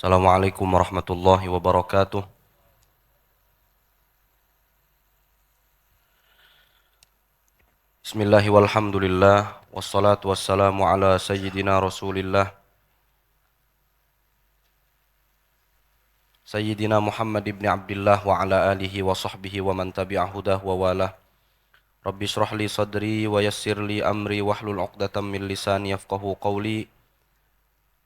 Assalamualaikum warahmatullahi wabarakatuh. Bismillahi walhamdulillah. Wassalatu wassalamu ala sayyidina rasulillah. Sayyidina Muhammad ibn Abdullah wa ala alihi wa sahbihi wa man tabi'a hudah wa walah. Rabbi shrah li sadri wa yassir li amri wahlul 'uqdatam min lisani yafqahu qawli.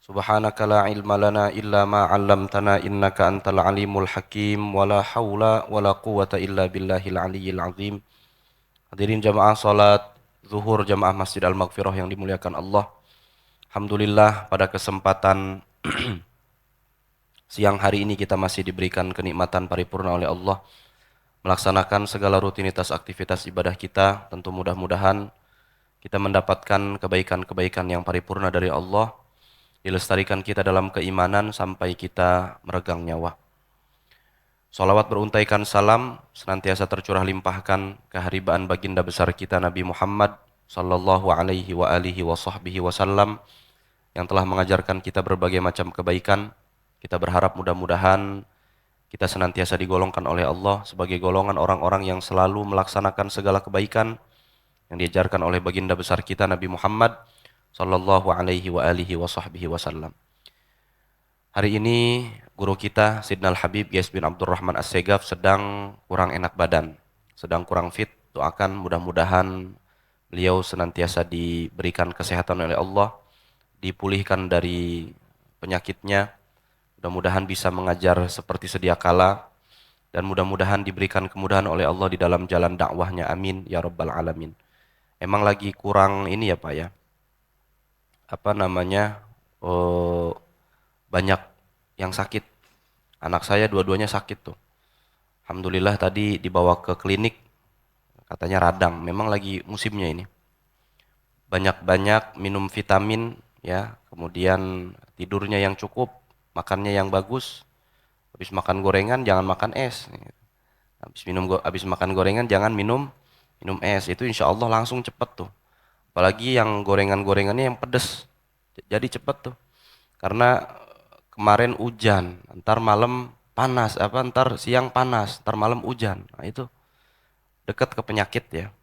Subhanaka la ilma lana illa ma 'allamtana innaka antal alimul hakim wa la haula wa la quwwata illa billahil aliyyil azim. Hadirin jamaah salat zuhur jamaah Masjid Al-Maghfirah yang dimuliakan Allah. Alhamdulillah pada kesempatan siang hari ini kita masih diberikan kenikmatan paripurna oleh Allah melaksanakan segala rutinitas aktivitas ibadah kita. Tentu mudah-mudahan kita mendapatkan kebaikan-kebaikan yang paripurna dari Allah, dilestarikan kita dalam keimanan sampai kita meregang nyawa. Salawat beruntaikan salam senantiasa tercurah limpahkan keharibaan baginda besar kita Nabi Muhammad sallallahu alaihi wa alihi wa sahbihi wasallam yang telah mengajarkan kita berbagai macam kebaikan. Kita berharap mudah-mudahan kita senantiasa digolongkan oleh Allah sebagai golongan orang-orang yang selalu melaksanakan segala kebaikan yang diajarkan oleh baginda besar kita Nabi Muhammad sallallahu alaihi wa alihi wa sahbihi wasallam. Hari ini guru kita Sidna Al-Habib Ghais bin Abdurrahman As-Segaf sedang kurang enak badan, sedang kurang fit. Doakan mudah-mudahan beliau senantiasa diberikan kesehatan oleh Allah, dipulihkan dari penyakitnya, mudah-mudahan bisa mengajar seperti sedia kala, dan mudah-mudahan diberikan kemudahan oleh Allah di dalam jalan dakwahnya. Amin ya rabbal alamin. Emang lagi kurang ini ya Pak ya, apa namanya, banyak yang sakit. Anak saya dua-duanya sakit tuh. Alhamdulillah tadi dibawa ke klinik, katanya radang. Memang lagi musimnya ini. Banyak-banyak minum vitamin ya, kemudian tidurnya yang cukup, makannya yang bagus. Habis makan gorengan jangan makan es. Habis makan gorengan jangan minum es. Itu insya Allah langsung cepet tuh. Apalagi yang gorengan-gorengannya yang pedes. Jadi cepet tuh. Karena kemarin hujan, ntar malam panas, ntar siang panas, ntar malam hujan. Nah itu dekat ke penyakit ya.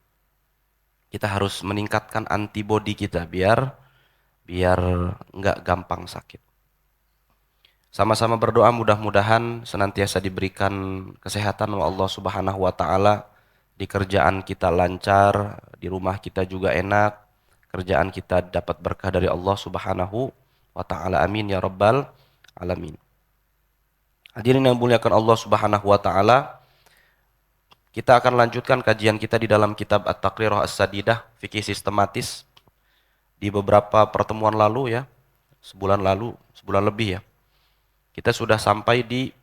Kita harus meningkatkan antibodi kita biar nggak gampang sakit. Sama-sama berdoa mudah-mudahan senantiasa diberikan kesehatan oleh Allah Subhanahu wa taala, di kerjaan kita lancar, di rumah kita juga enak, kerjaan kita dapat berkah dari Allah Subhanahu wa taala. Amin ya rabbal alamin. Hadirin yang muliakan Allah Subhanahu wa taala, kita akan lanjutkan kajian kita di dalam kitab At-Taqrirah As-Sadidah, fikih sistematis. Di beberapa pertemuan lalu ya, sebulan lebih ya, kita sudah sampai di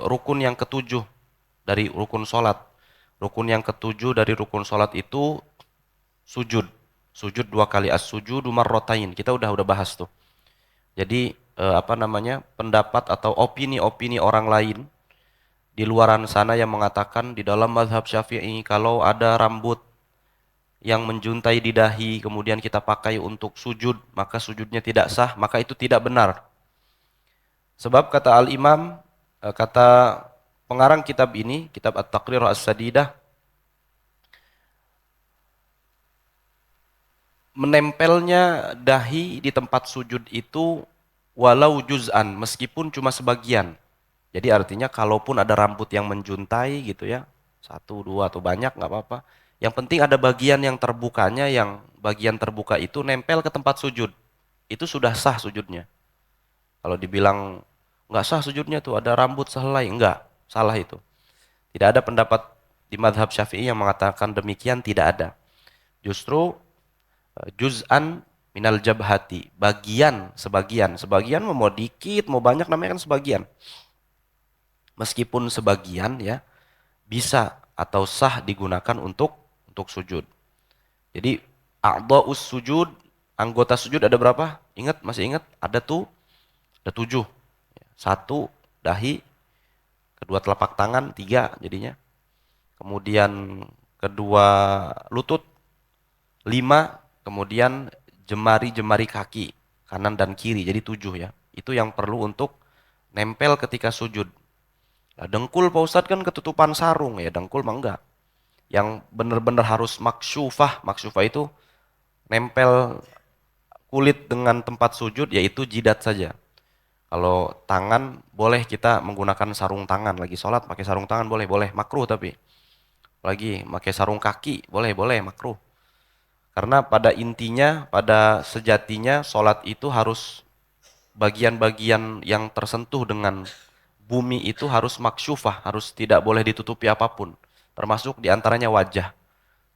rukun yang ketujuh dari rukun sholat. Rukun yang ketujuh dari rukun sholat itu sujud. Sujud 2 kali, as-sujudu marrotain. Kita udah bahas tuh. Jadi pendapat atau opini-opini orang lain di luaran sana yang mengatakan di dalam mazhab Syafi'i kalau ada rambut yang menjuntai di dahi kemudian kita pakai untuk sujud, maka sujudnya tidak sah, maka itu tidak benar. Sebab kata al-imam, kata pengarang kitab ini, kitab At-Taqrirah As-Sadidah, menempelnya dahi di tempat sujud itu walau juz'an, meskipun cuma sebagian. Jadi artinya kalaupun ada rambut yang menjuntai gitu ya, 1, 2 atau banyak nggak apa-apa. Yang penting ada bagian yang terbukanya, yang bagian terbuka itu nempel ke tempat sujud. Itu sudah sah sujudnya. Kalau dibilang nggak sah sujudnya tuh ada rambut sehelai, enggak, salah itu. Tidak ada pendapat di madhab Syafi'i yang mengatakan demikian, tidak ada. Justru juz'an minal jabhati, sebagian mau dikit, mau banyak namanya kan sebagian. Meskipun sebagian ya bisa atau sah digunakan untuk sujud. Jadi a'dha'us sujud, anggota sujud ada berapa? Masih ingat? Ada 7. 1 dahi, kedua telapak tangan, 3 jadinya. Kemudian kedua lutut, 5, kemudian jemari-jemari kaki kanan dan kiri, jadi 7 ya. Itu yang perlu untuk nempel ketika sujud. Nah, dengkul Pak Ustadz kan ketutupan sarung ya, dengkul mah enggak. Yang benar-benar harus maksyufah. Maksyufah itu nempel kulit dengan tempat sujud, yaitu jidat saja. Kalau tangan boleh kita menggunakan sarung tangan, lagi sholat pakai sarung tangan boleh, boleh makruh tapi lagi pakai sarung kaki boleh, boleh makruh. Karena pada intinya, pada sejatinya sholat itu harus bagian-bagian yang tersentuh dengan bumi itu harus maksyufah, harus tidak boleh ditutupi apapun, termasuk diantaranya wajah.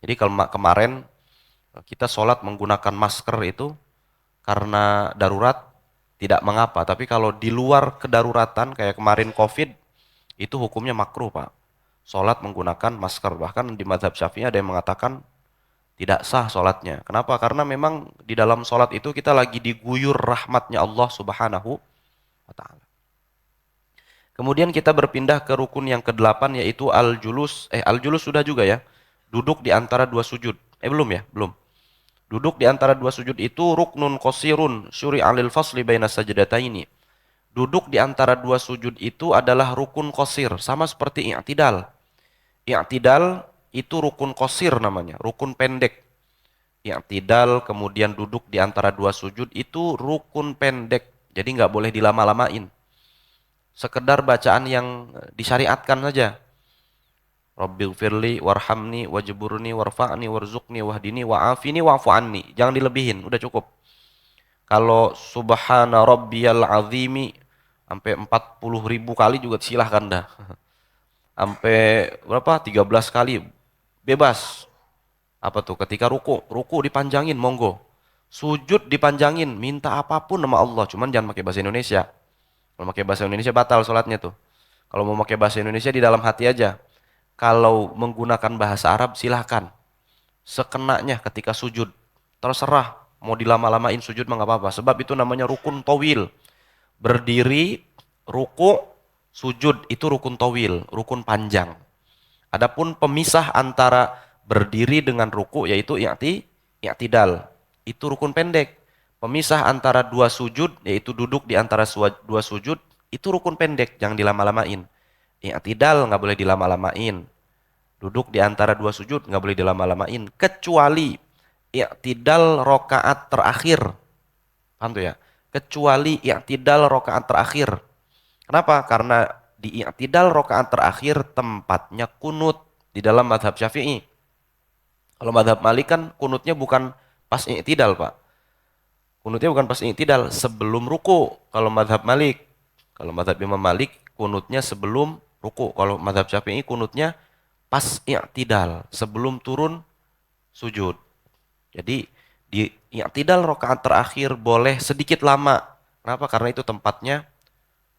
Jadi kalau kemarin kita sholat menggunakan masker itu karena darurat tidak mengapa, tapi kalau di luar kedaruratan kayak kemarin COVID itu hukumnya makruh Pak. Sholat menggunakan masker, bahkan di mazhab Syafi'i ada yang mengatakan tidak sah sholatnya. Kenapa? Karena memang di dalam sholat itu kita lagi diguyur rahmatnya Allah Subhanahu wa Ta'ala. Kemudian kita berpindah ke rukun yang ke-8 yaitu al-julus. Al-julus sudah juga ya. Duduk di antara dua sujud. Belum ya? Belum. Duduk di antara dua sujud itu ruknun qasirun syuri alil fasli baina sajdataini. Duduk di antara dua sujud itu adalah rukun qasir, sama seperti i'tidal. I'tidal itu rukun qasir namanya, rukun pendek. I'tidal kemudian duduk di antara dua sujud itu rukun pendek. Jadi nggak boleh dilama-lamain. Sekedar bacaan yang disyariatkan saja. Rabbighfirli warhamni wajburni warfa'ni warzuqni wahdini wa'afini wa'fu anni. Jangan dilebihin, udah cukup. Kalau subhana rabbiyal azimi sampai 40.000 kali juga silahkan dah. Sampai berapa? 13 kali bebas. Apa tuh? Ketika ruku dipanjangin monggo. Sujud dipanjangin, minta apapun nama Allah, cuman jangan pakai bahasa Indonesia. Kalau pakai bahasa Indonesia batal sholatnya tuh. Kalau mau pakai bahasa Indonesia di dalam hati aja. Kalau menggunakan bahasa Arab silahkan. Sekenanya ketika sujud. Terserah. Mau dilama-lamain sujud mah nggak apa-apa. Sebab itu namanya rukun tawil. Berdiri, ruku, sujud. Itu rukun tawil. Rukun panjang. Adapun pemisah antara berdiri dengan ruku yaitu i'tidal. Itu rukun pendek. Pemisah antara dua sujud, yaitu duduk di antara dua sujud, itu rukun pendek, jangan dilama-lamain. I'tidal nggak boleh dilama-lamain. Duduk di antara dua sujud nggak boleh dilama-lamain, kecuali i'tidal rokaat terakhir. Paham tuh ya? Kecuali i'tidal rokaat terakhir. Kenapa? Karena di i'tidal rokaat terakhir tempatnya kunut di dalam mazhab Syafi'i. Kalau mazhab Malik kan kunutnya bukan pas i'tidal, Pak. Kunutnya bukan pas i'tidal, sebelum ruku. Kalau mazhab Malik. Kalau mazhab Imam Malik, kunutnya sebelum ruku. Kalau mazhab Syafi'i, kunutnya pas i'tidal, sebelum turun sujud. Jadi di i'tidal rakaat terakhir boleh sedikit lama. Kenapa? Karena itu tempatnya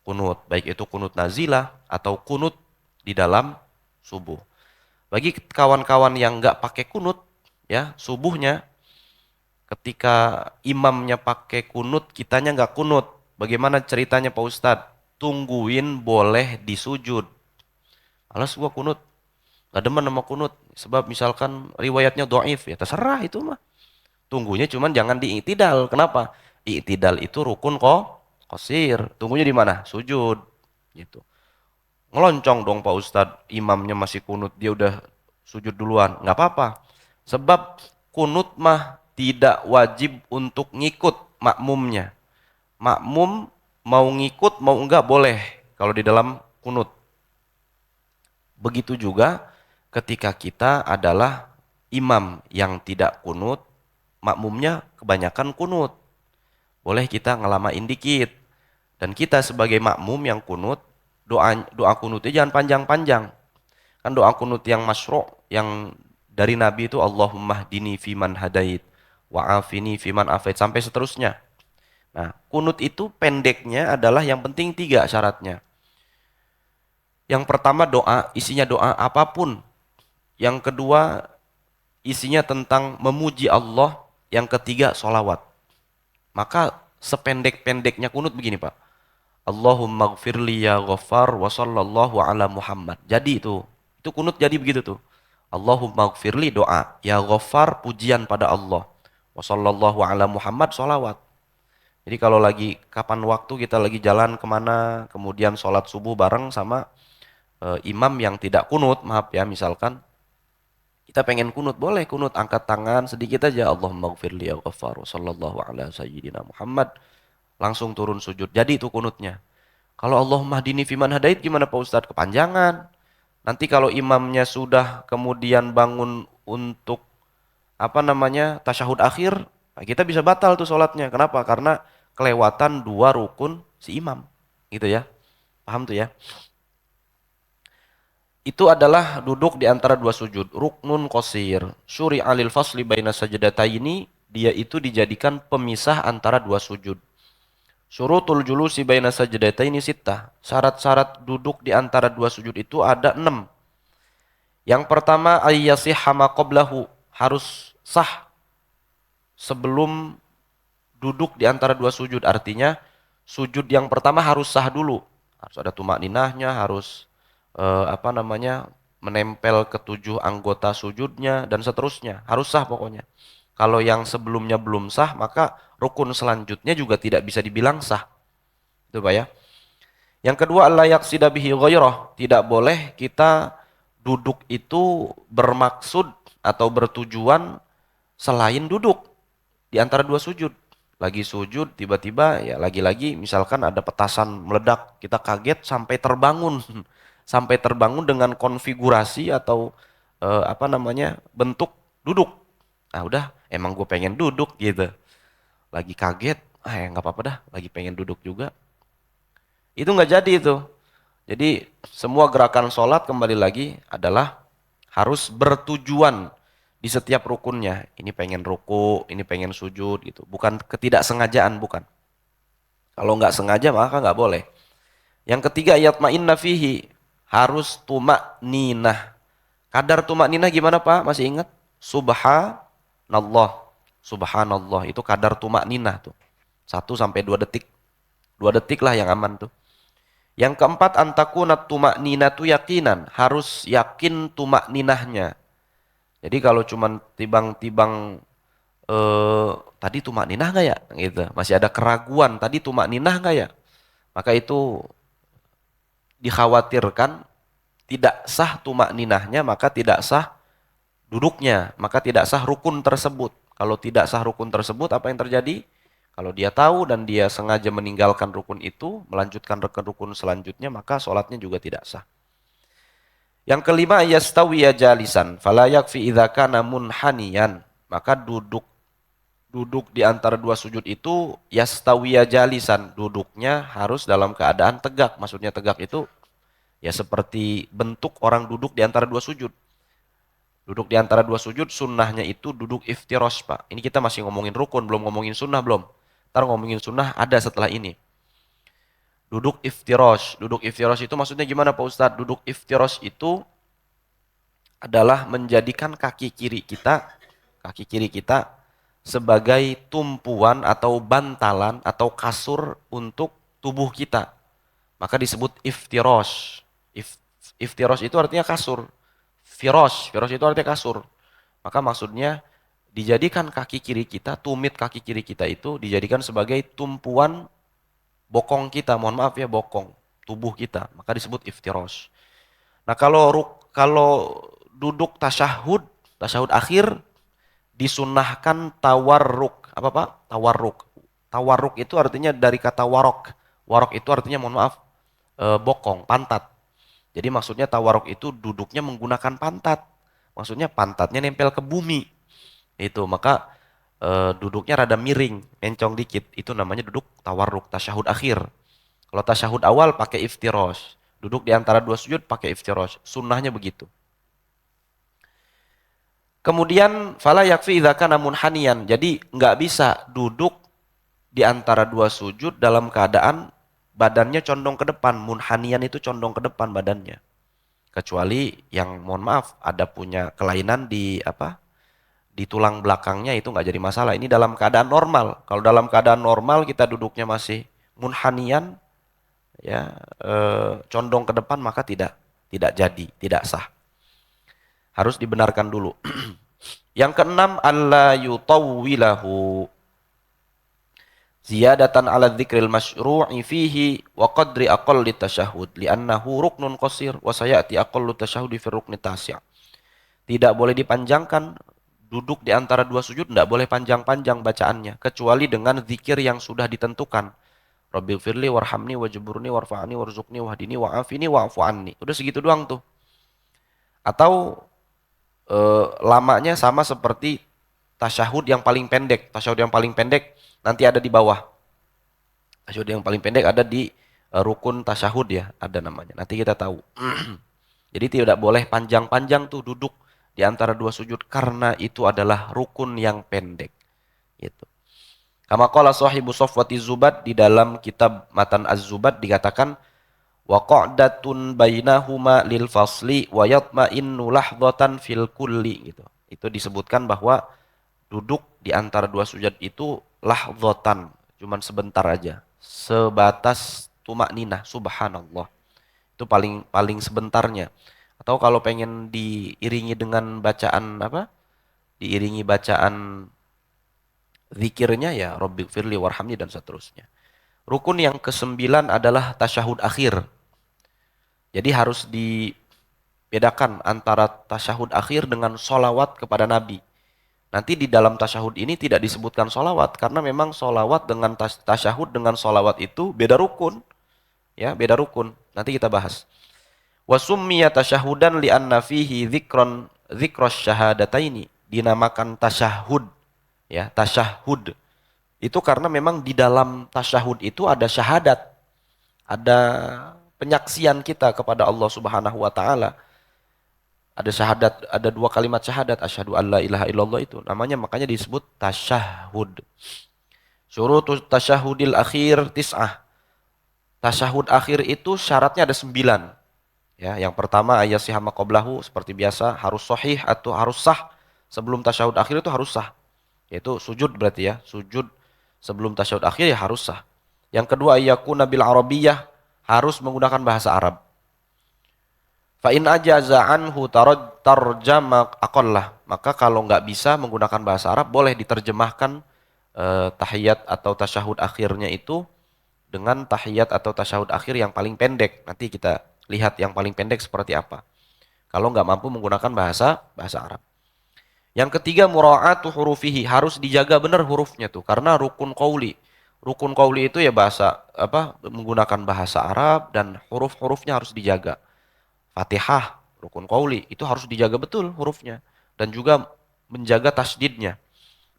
kunut. Baik itu kunut nazilah atau kunut di dalam subuh. Bagi kawan-kawan yang nggak pakai kunut, ya subuhnya, ketika imamnya pakai kunut, kitanya nggak kunut. Bagaimana ceritanya Pak Ustadz? Tungguin boleh disujud. Alas gua kunut. Gak demen sama kunut. Sebab misalkan riwayatnya do'if. Ya terserah itu mah. Tunggunya cuman jangan di i'tidal. Kenapa? I'tidal itu rukun kok qasir. Tunggunya di mana? Sujud. Gitu. Ngeloncong dong Pak Ustadz. Imamnya masih kunut. Dia udah sujud duluan. Nggak apa-apa. Sebab kunut mah tidak wajib untuk ngikut makmumnya. Makmum mau ngikut mau enggak boleh kalau di dalam kunut. Begitu juga ketika kita adalah imam yang tidak kunut, makmumnya kebanyakan kunut. Boleh kita ngelamain dikit. Dan kita sebagai makmum yang kunut, doa kunutnya jangan panjang-panjang. Kan doa kunut yang masyru' yang dari Nabi itu Allahumma hdini fiman hadait wa'afini fiman afait sampai seterusnya. Nah, kunut itu pendeknya adalah yang penting 3 syaratnya. Yang pertama doa, isinya doa apapun. Yang kedua isinya tentang memuji Allah. Yang ketiga sholawat. Maka sependek-pendeknya kunut begini Pak. Allahumma gfirli ya ghaffar wa sallallahu ala Muhammad. Jadi itu kunut jadi begitu tuh. Allahumma gfirli doa, ya ghaffar pujian pada Allah. Wa sallallahu ala Muhammad sholawat. Jadi kalau lagi kapan waktu kita lagi jalan kemana, kemudian sholat subuh bareng sama imam yang tidak kunut, maaf ya, misalkan kita pengen kunut, boleh kunut, angkat tangan sedikit aja, Allahumma gfirli ya ghaffar, sallallahu ala sayyidina Muhammad, langsung turun sujud. Jadi itu kunutnya. Kalau Allahumma hdini fiman hadait gimana Pak Ustadz? Kepanjangan. Nanti kalau imamnya sudah kemudian bangun untuk tasyahud akhir, nah kita bisa batal tuh sholatnya. Kenapa? Karena kelewatan dua rukun si imam. Gitu ya. Paham tuh ya? Itu adalah duduk di antara dua sujud. Ruknun qasir. Syuri alil fasli baina sajdataini, dia itu dijadikan pemisah antara dua sujud. Syurutul julusi baina sajdataini sittah. Syarat-syarat duduk di antara dua sujud itu ada 6. Yang pertama ayyasihha ma qablahu, harus sah sebelum duduk di antara dua sujud. Artinya sujud yang pertama harus sah dulu. Harus ada tumak ninahnya, harus menempel ketujuh anggota sujudnya dan seterusnya. Harus sah pokoknya. Kalau yang sebelumnya belum sah, maka rukun selanjutnya juga tidak bisa dibilang sah. Itu Pak ya. Yang kedua, alla yaqsida bihi ghairah. Tidak boleh kita duduk itu bermaksud atau bertujuan selain duduk di antara dua sujud. Lagi sujud tiba-tiba ya lagi-lagi misalkan ada petasan meledak, kita kaget sampai terbangun. Sampai terbangun dengan konfigurasi atau bentuk duduk. Nah udah, emang gue pengen duduk gitu. Lagi kaget, ya nggak apa-apa dah, lagi pengen duduk juga. Itu nggak jadi itu. Jadi semua gerakan sholat kembali lagi adalah harus bertujuan di setiap rukunnya. Ini pengen ruku, ini pengen sujud gitu. Bukan ketidaksengajaan, bukan. Kalau nggak sengaja maka nggak boleh. Yang ketiga, yatma'inna fihi, harus tumak ninah. Kadar tumak ninah gimana Pak? Masih ingat? Subhanallah. Subhanallah itu kadar tumak ninah tuh. 1 sampai 2 detik. 2 detik lah yang aman tuh. Yang keempat, antakunat tumak ninah tuh yakinan. Harus yakin tumak ninahnya. Jadi kalau cuman tibang-tibang tadi tumak ninah nggak ya? Gitu. Masih ada keraguan. Tadi tumak ninah nggak ya? Maka itu dikhawatirkan tidak sah tumak ninahnya, maka tidak sah duduknya, maka tidak sah rukun tersebut. Kalau tidak sah rukun tersebut, apa yang terjadi? Kalau dia tahu dan dia sengaja meninggalkan rukun itu, melanjutkan rukun selanjutnya, maka sholatnya juga tidak sah. Yang kelima, yastawiya jalisan, fala yakfi idza kana munhaniyan. Maka duduk di antara dua sujud itu yastawiya jalisan, duduknya harus dalam keadaan tegak. Maksudnya tegak itu ya seperti bentuk orang duduk di antara dua sujud. Duduk di antara dua sujud, sunnahnya itu duduk iftirosh Pak. Ini kita masih ngomongin rukun, belum ngomongin sunnah belum. Ntar ngomongin sunnah ada setelah ini. Duduk iftirosh. Duduk iftirosh itu maksudnya gimana Pak Ustadz? Duduk iftirosh itu adalah menjadikan kaki kiri kita sebagai tumpuan atau bantalan atau kasur untuk tubuh kita. Maka disebut iftirosh. Iftirosh itu artinya kasur. Firosh itu artinya kasur. Maka maksudnya dijadikan kaki kiri kita, tumit kaki kiri kita itu dijadikan sebagai tumpuan bokong kita. Mohon maaf ya, bokong tubuh kita. Maka disebut iftirosh. Nah kalau duduk tasyahud akhir disunnahkan tawarruk. Apa Pak? Tawarruk. Tawarruk itu artinya dari kata warok. Warok itu artinya mohon maaf bokong, pantat. Jadi maksudnya tawarruk itu duduknya menggunakan pantat. Maksudnya pantatnya nempel ke bumi. Itu maka duduknya rada miring, mencong dikit. Itu namanya duduk tawarruk, tasyahud akhir. Kalau tasyahud awal pakai iftirosh. Duduk di antara dua sujud pakai iftirosh. Sunnahnya begitu. Kemudian fala yakfi idza kana munhaniyan. Jadi nggak bisa duduk di antara dua sujud dalam keadaan badannya condong ke depan. Munhaniyan itu condong ke depan badannya. Kecuali yang mohon maaf ada punya kelainan di tulang belakangnya, itu nggak jadi masalah. Ini dalam keadaan normal. Kalau dalam keadaan normal kita duduknya masih munhaniyan ya condong ke depan, maka tidak jadi, tidak sah. Harus dibenarkan dulu. Yang keenam, alla yutawwilahu. ziyadatan ala dzikril masyru'i fihi wa qadri aqalli tasyahud li'annahu ruknun qasir wa sayati aqallu tasyahudi fi rukni tasi'. Tidak boleh dipanjangkan duduk di antara dua sujud, tidak boleh panjang-panjang bacaannya kecuali dengan zikir yang sudah ditentukan. Rabbighfirli warhamni wajburni warfa'ni warzuqni wahdini wa'afini wa'fu anni. Udah segitu doang tuh. Atau lamanya sama seperti tasyahud yang paling pendek. Tasyahud yang paling pendek nanti ada di bawah. Tasyahud yang paling pendek ada di rukun tasyahud ya, ada namanya. Nanti kita tahu. Jadi tidak boleh panjang-panjang tuh duduk di antara dua sujud karena itu adalah rukun yang pendek. Gitu. Kama qala sahibu Safwati Zubad di dalam kitab Matan Az-Zubad dikatakan wa qa'datun bainahuma lil fasli wa yatma'innu lahdatan fil kulli gitu. Itu disebutkan bahwa duduk di antara dua sujud itu lahdatan, cuman sebentar aja. Sebatas tumak ninah, subhanallah. Itu paling paling sebentarnya. Atau kalau pengen diiringi dengan bacaan apa? Diiringi bacaan zikirnya ya Rabbighfirli warhamni dan seterusnya. Rukun yang kesembilan adalah tasyahud akhir. Jadi harus dibedakan antara tasyahud akhir dengan solawat kepada Nabi. Nanti di dalam tasyahud ini tidak disebutkan solawat karena memang solawat dengan tasyahud dengan solawat itu beda rukun. Ya, beda rukun. Nanti kita bahas. Wa summiya tasyahudan li'anna fihi dzikros syahadataini. Dinamakan tasyahud. Ya, tasyahud. Itu karena memang di dalam tasyahud itu ada syahadat. Ada penyaksian kita kepada Allah Subhanahu wa taala. Ada syahadat, ada dua kalimat syahadat, asyhadu alla ilaha illallah itu. Namanya makanya disebut tasyahud. Syurutut tasyahudil akhir tis'ah. Tasyahud akhir itu syaratnya ada 9. Ya, yang pertama ayyasihha ma qablahu seperti biasa harus sahih atau harus sah sebelum tasyahud akhir itu harus sah. Yaitu sujud berarti ya, sujud sebelum tasyahud akhir ya harus sah. Yang kedua ayyakuna bil arabiyyah harus menggunakan bahasa Arab. Fa in ajaza anhu tarjama aqallah. Maka kalau nggak bisa menggunakan bahasa Arab boleh diterjemahkan tahiyat atau tasyahud akhirnya itu dengan tahiyat atau tasyahud akhir yang paling pendek. Nanti kita lihat yang paling pendek seperti apa. Kalau nggak mampu menggunakan bahasa Arab. Yang ketiga mura'atu hurufihi, harus dijaga benar hurufnya tuh karena rukun qauli. Rukun qauli itu ya bahasa apa menggunakan bahasa Arab dan huruf-hurufnya harus dijaga. Fatihah, rukun qauli itu harus dijaga betul hurufnya dan juga menjaga tasdidnya.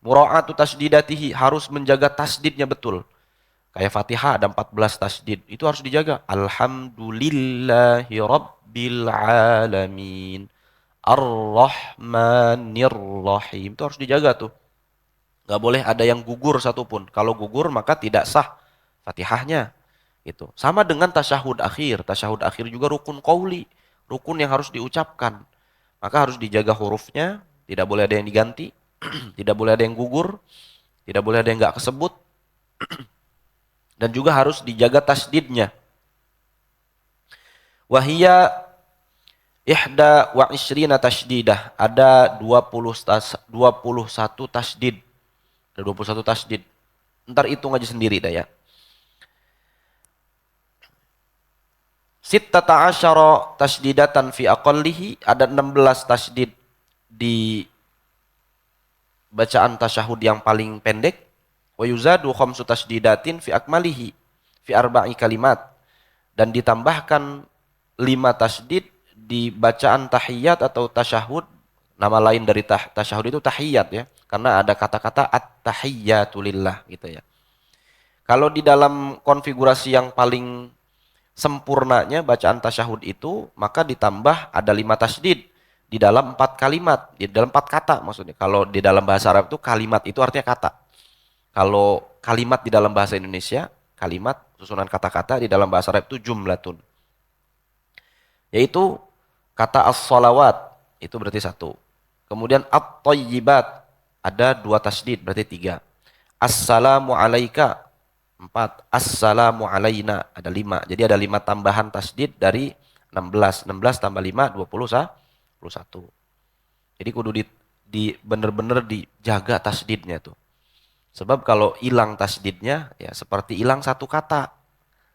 Mura'atu tasdidatihi, harus menjaga tasdidnya betul. Kayak Fatihah ada 14 tasdid, itu harus dijaga. Alhamdulillahi rabbil alamin. Ar-Rahmanir Rahim. Itu harus dijaga tuh. Gak boleh ada yang gugur satupun. Kalau gugur maka tidak sah Fatihahnya. Itu. Sama dengan tasyahud akhir. Tasyahud akhir juga rukun qauli. Rukun yang harus diucapkan. Maka harus dijaga hurufnya. Tidak boleh ada yang diganti. Tidak boleh ada yang gugur. Tidak boleh ada yang gak kesebut. Dan juga harus dijaga tasdidnya. Wahia ihda wa ishrina tasdidah. Ada 21 tasdid. Ada 21 tasdid. Ntar hitung aja sendiri dah ya. Sittata asyara tasdidatan fi aqallihi. Ada 16 tasdid di bacaan tasyahud yang paling pendek. Wa yuzadu khamsu tasdidatin fi akmalihi. Fi arba'i kalimat. Dan ditambahkan 5 tasdid di bacaan tahiyat atau tasyahud. Nama lain dari tasyahud itu tahiyat ya. Karena ada kata-kata at-tahiyyatu lillah gitu ya. Kalau di dalam konfigurasi yang paling sempurnanya bacaan tasyahud itu, maka ditambah ada 5 tasdid di dalam 4 kalimat, di dalam 4 kata maksudnya. Kalau di dalam bahasa Arab itu kalimat itu artinya kata. Kalau kalimat di dalam bahasa Indonesia, kalimat susunan kata-kata di dalam bahasa Arab itu jumlatun. Yaitu kata as-salawat, itu berarti 1. Kemudian at-thayyibat, ada 2 tasdid, berarti 3. Assalamu alaika, 4. Assalamu alaina, ada 5. Jadi ada 5 tambahan tasdid dari 16. 16 tambah 5, 21. Jadi kudu bener-bener dijaga tasdidnya tuh. Sebab kalau hilang tasdidnya, ya seperti hilang satu kata.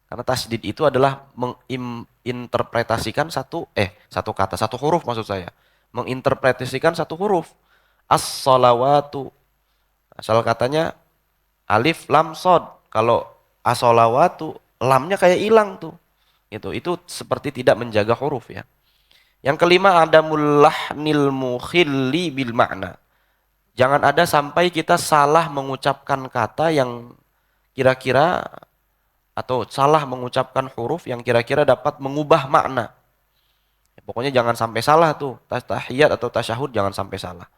Karena tasdid itu adalah menginterpretasikan satu kata, satu huruf maksud saya. Menginterpretasikan satu huruf. As-salawatu. Asal katanya alif lam sod. Kalau as-salawatu, lamnya kayak hilang tuh. Itu seperti tidak menjaga huruf ya. Yang kelima ada mullahnil mukhilli bil makna. Jangan ada sampai kita salah mengucapkan kata yang kira-kira atau salah mengucapkan huruf yang kira-kira dapat mengubah makna. Pokoknya jangan sampai salah tuh. Tahiyat atau tasyahud jangan sampai salah.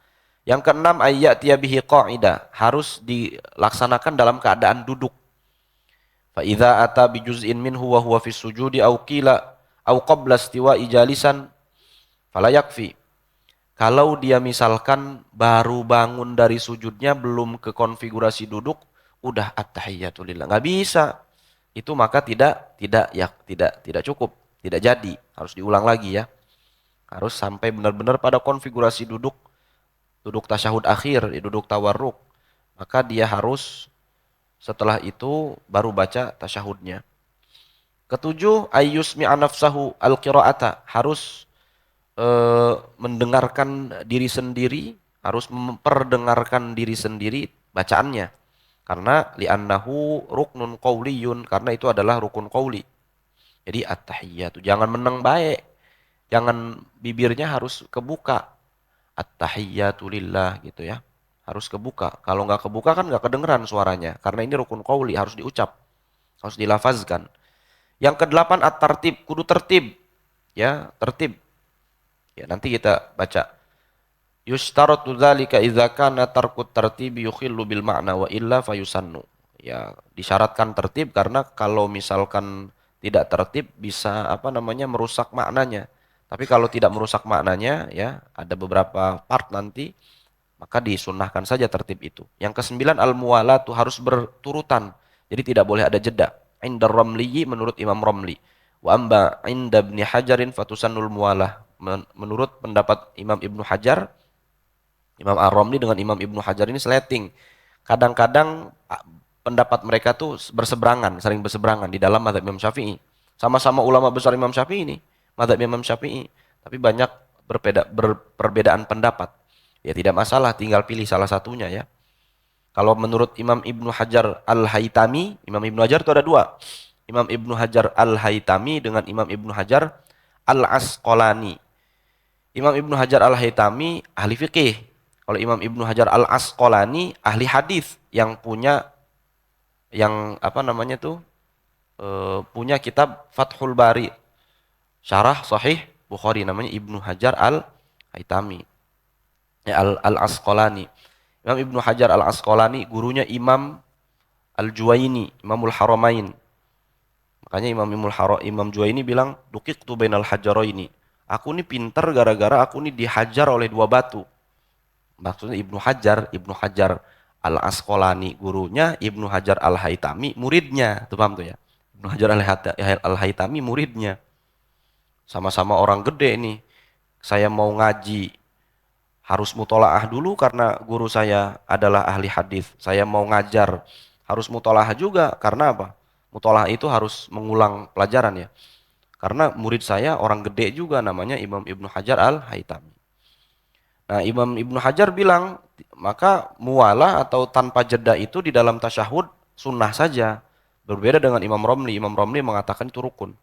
Yang keenam ayat bihi qa'idah, harus dilaksanakan dalam keadaan duduk. Fa idza ata bi juz'in minhu wa huwa fi sujudi aw qila aw qabla istiwa'i jalisan fala yakfi. Kalau dia misalkan baru bangun dari sujudnya belum ke konfigurasi duduk, udah at-tahiyatu lillah. Enggak bisa. Itu maka tidak cukup, tidak jadi, harus diulang lagi ya. Harus sampai benar-benar pada konfigurasi duduk tasyahud akhir, duduk tawarruk. Maka dia harus setelah itu baru baca tasyahudnya. Ketujuh, ayyusmi'a nafsahu al-qira'ata, harus mendengarkan diri sendiri, harus memperdengarkan diri sendiri bacaannya. Karena li'annahu ruknun qauliyun, karena itu adalah rukun qauli. Jadi at-tahiyyatu jangan meneng baik. Jangan bibirnya harus kebuka. At-tahiyyatu lillah gitu ya. Harus kebuka. Kalau nggak kebuka kan nggak kedengeran suaranya. Karena ini rukun qauli, harus diucap. Harus dilafazkan. Yang kedelapan at-tartib, kudu tertib. Ya, tertib. Ya, nanti kita baca. Yushtaratu dzalika idza kana tarkut tartibi yukhillu bil ma'na wa illa fayusannu. Ya, disyaratkan tertib karena kalau misalkan tidak tertib bisa merusak maknanya. Tapi kalau tidak merusak maknanya ya, ada beberapa part nanti maka disunnahkan saja tertib itu. Yang kesembilan al-muwalatu, harus berturutan. Jadi tidak boleh ada jeda. Inda Ramli menurut Imam Ramli. Wa amba inda Ibnu Hajarin fatusannul muwalah. Menurut pendapat Imam Ibnu Hajar, Imam Ar-Ramli dengan Imam Ibnu Hajar ini seleting. Kadang-kadang pendapat mereka tuh berseberangan, saling berseberangan di dalam mazhab Imam Syafi'i. Sama-sama ulama besar Imam Syafi'i ini, mazhab Imam Syafi'i, tapi banyak perbedaan pendapat. Ya tidak masalah, tinggal pilih salah satunya ya. Kalau menurut Imam Ibnu Hajar Al-Haytami, Imam Ibnu Hajar itu ada dua. Imam Ibnu Hajar Al-Haytami dengan Imam Ibnu Hajar Al-Asqalani. Imam Ibnu Hajar Al-Haytami ahli fikih. Kalau Imam Ibnu Hajar Al-Asqalani ahli hadis yang punya punya kitab Fathul Bari, syarah Sahih Bukhari, namanya Ibnu Hajar Al-Haytami. Ya, Al-Asqalani. Imam Ibnu Hajar Al-Asqalani gurunya Imam Al-Juwaini, Imamul Haramain. Makanya Imam Juwaini bilang, "Duqiqtu bainal hajaraini." Aku ini pintar gara-gara aku ini dihajar oleh dua batu. Maksudnya Ibnu Hajar Al-Asqalani gurunya, Ibnu Hajar Al-Haytami muridnya. Tuh paham tuh ya? Ibnu Hajar Al-Haytami muridnya. Sama-sama orang gede nih. Saya mau ngaji harus mutolaah dulu karena guru saya adalah ahli hadis. Saya mau ngajar harus mutolaah juga karena apa? Mutolaah itu harus mengulang pelajaran ya. Karena murid saya orang gede juga namanya Imam Ibnu Hajar Al-Haytami. Nah, Imam Ibnu Hajar bilang, maka muwalah atau tanpa jeda itu di dalam tasyahud sunnah saja. Berbeda dengan Imam Romli. Imam Romli mengatakan itu rukun.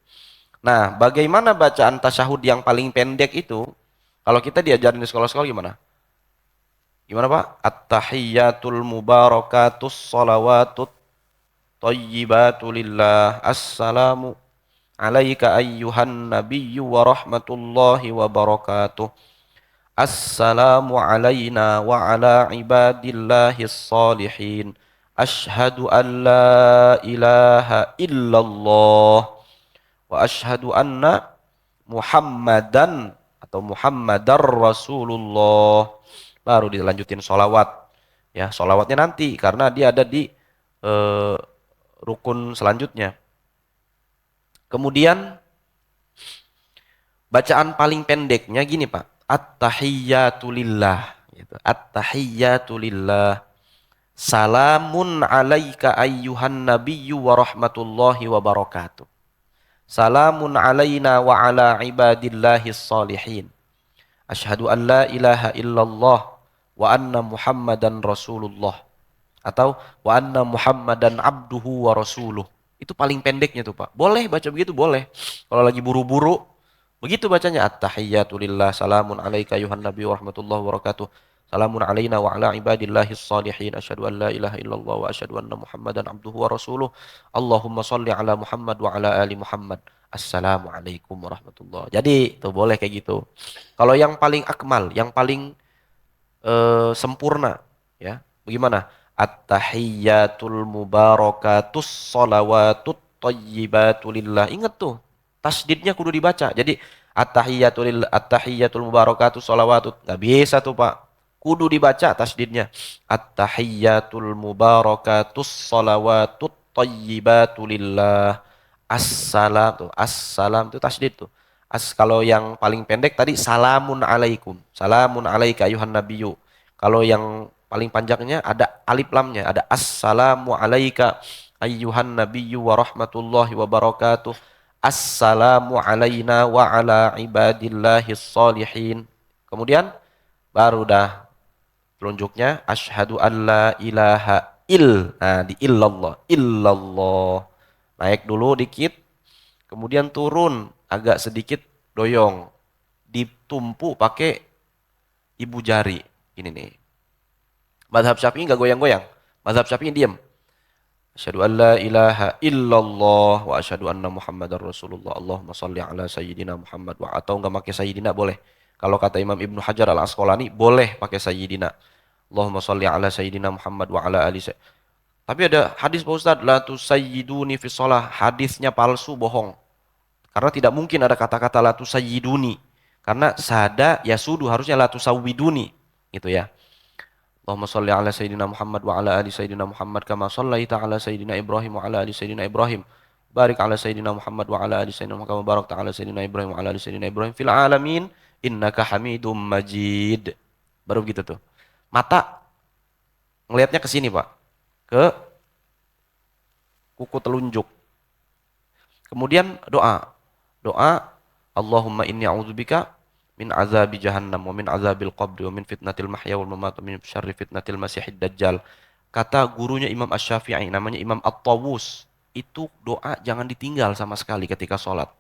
Nah, bagaimana bacaan tasyahud yang paling pendek itu? Kalau kita diajarin di sekolah-sekolah gimana? Gimana Pak? At-tahiyyatul mubarakatus salawatut thayyibatu lillah. Assalamu alaika ayyuhan nabiyyu wa rahmatullahi wa barakatuh. Assalamu alayna wa ala ibadillahis salihin. Ashhadu an la ilaha illallah wa ashhadu anna Muhammadan atau Muhammadar Rasulullah. Baru dilanjutin sholawat. Ya, sholawatnya nanti karena dia ada di rukun selanjutnya. Kemudian bacaan paling pendeknya gini Pak. At-tahiyyatu lillah gitu. At-tahiyyatu lillah. Salamun alaika ayyuhan nabiyyu wa rahmatullahi wa barakatuh. Salamun alaina wa ala ibadillahis salihin. Asyhadu an la ilaha illallah wa anna Muhammadan Rasulullah. Atau wa anna Muhammadan abduhu wa rasuluh. Itu paling pendeknya tuh Pak. Boleh baca begitu, boleh. Kalau lagi buru-buru, begitu bacanya. At-tahiyyatu lillah, salamun alaika ayuhan nabi wa rahmatullahi wa barakatuh. Salamun alaina wa ala ibadillahis salihin. Asyhadu an la ilaha illallah wa asyhadu anna Muhammadan abduhu wa rasuluh. Allahumma salli ala Muhammad wa ala ali Muhammad. Assalamualaikum warahmatullahi. Jadi tuh boleh kayak gitu. Kalau yang paling akmal, yang paling sempurna, ya. Bagaimana? At-tahiyyatul mubarakatus sholawatut thayyibatu lillah. Ingat tuh, tasdidnya kudu dibaca. Jadi at-tahiyyatul mubarakatus sholawatut. Enggak bisa tuh, Pak. Kudu dibaca tasdidnya. At-tahiyyatul mubarakatus sholawatut thayyibatu lillah. Assalam tuh, assalam tuh tasdid tuh. Kalau yang paling pendek tadi salamun alaikum. Salamun alaika ayuhan nabiyyu. Kalau yang paling panjangnya ada alif lamnya, ada assalamu alaika ayyuhan nabiyyu wa rahmatullahi wa barakatuh. Assalamu alaina wa ala ibadillahis salihin. Kemudian baru dah telunjuknya asyhadu an la ilaha nah di illallah. Naik dulu dikit, kemudian turun agak sedikit doyong. Ditumpu pakai ibu jari. Ini nih. Mazhab Syafi'i enggak goyang-goyang. Mazhab Syafi'i diam. Asyhadu an la ilaha illallah wa asyhadu anna Muhammadar Rasulullah. Allahumma shalli ala sayyidina Muhammad wa atau enggak pakai sayyidina boleh. Kalau kata Imam Ibnu Hajar Al-Asqalani boleh pakai sayyidina. Allahumma shalli ala sayyidina Muhammad wa ala ali sayyidina. Tapi ada hadis Pak Ustaz, la tusayyiduni fi shalah. Hadisnya palsu, bohong. Karena tidak mungkin ada kata-kata la tusayyiduni. Karena sada yasudu harusnya la tusawwiduni. Gitu ya. Allahumma shalli ala sayyidina Muhammad wa ala ali sayyidina Muhammad kama shallaita ala sayyidina Ibrahim wa ala ali sayyidina Ibrahim. Barik ala sayyidina Muhammad wa ala ali sayyidina Muhammad kama barakta ala sayyidina Ibrahim wa ala ali sayyidina Ibrahim fil alamin innaka Hamidum Majid. Baru begitu tuh. Mata ngelihatnya ke sini, Pak. Ke kuku telunjuk. Kemudian doa. Doa Allahumma inni a'udzubika min azabi jahannam wa min azabil qabri wa min fitnatil mahya wal mamat wa min syarri fitnatil masiihid dajjal. Kata gurunya Imam Asy-Syafi'i namanya Imam At-Tawus. Itu doa jangan ditinggal sama sekali ketika sholat.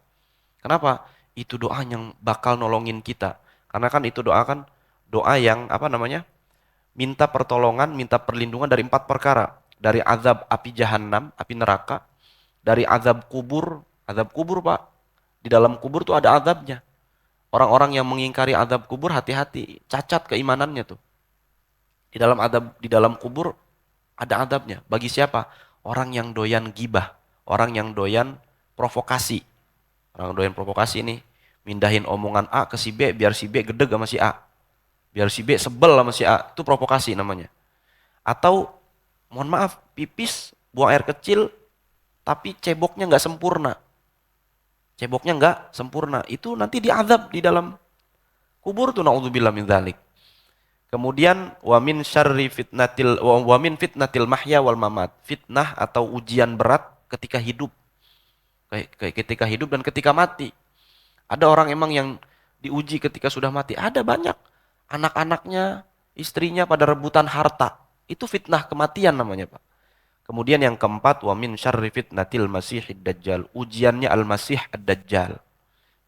Kenapa? Itu doa yang bakal nolongin kita. Karena kan itu doa kan doa yang apa namanya? Minta pertolongan, minta perlindungan dari 4 perkara. Dari azab api jahanam, api neraka. Dari azab kubur Pak. Di dalam kubur tuh ada azabnya. Orang-orang yang mengingkari azab kubur hati-hati, cacat keimanannya tuh. Di dalam kubur ada azabnya. Bagi siapa? Orang yang doyan gibah, orang yang doyan provokasi. Orang doyan provokasi nih, mindahin omongan A ke si B biar si B gedeg sama si A. Biar si B sebel sama si A, itu provokasi namanya. Atau, mohon maaf, pipis, buang air kecil, tapi ceboknya nggak sempurna. Ceboknya nggak sempurna. Itu nanti diazab di dalam kubur tuh, na'udzubillah min dzalik. Kemudian, wa min fitnatil mahya wal mamat. Fitnah atau ujian berat ketika hidup. Ketika hidup dan ketika mati. Ada orang emang yang diuji ketika sudah mati. Ada banyak. Anak-anaknya, istrinya pada rebutan harta. Itu fitnah kematian namanya, Pak. Kemudian yang keempat, wa min syarri fitnatil masiihid dajjal. Ujiannya al-masih ad-dajjal.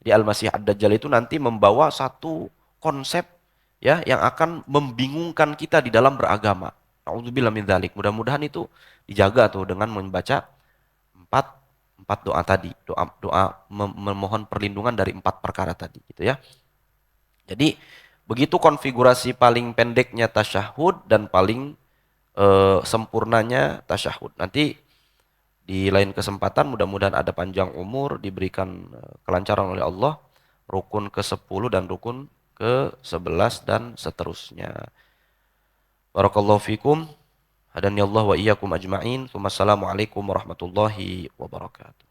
Jadi al-masih ad-dajjal itu nanti membawa satu konsep ya yang akan membingungkan kita di dalam beragama. Na'udzubillah min dzalik. Mudah-mudahan itu dijaga tuh dengan membaca empat doa tadi. Doa memohon perlindungan dari 4 perkara tadi gitu ya. Jadi begitu konfigurasi paling pendeknya tasyahud dan paling sempurnanya tasyahud. Nanti di lain kesempatan mudah-mudahan ada panjang umur, diberikan kelancaran oleh Allah, rukun ke-10 dan rukun ke-11 dan seterusnya. Barakallahu fikum. Hadani Allah wa iyyakum ajma'in. Wassalamualaikum warahmatullahi wabarakatuh.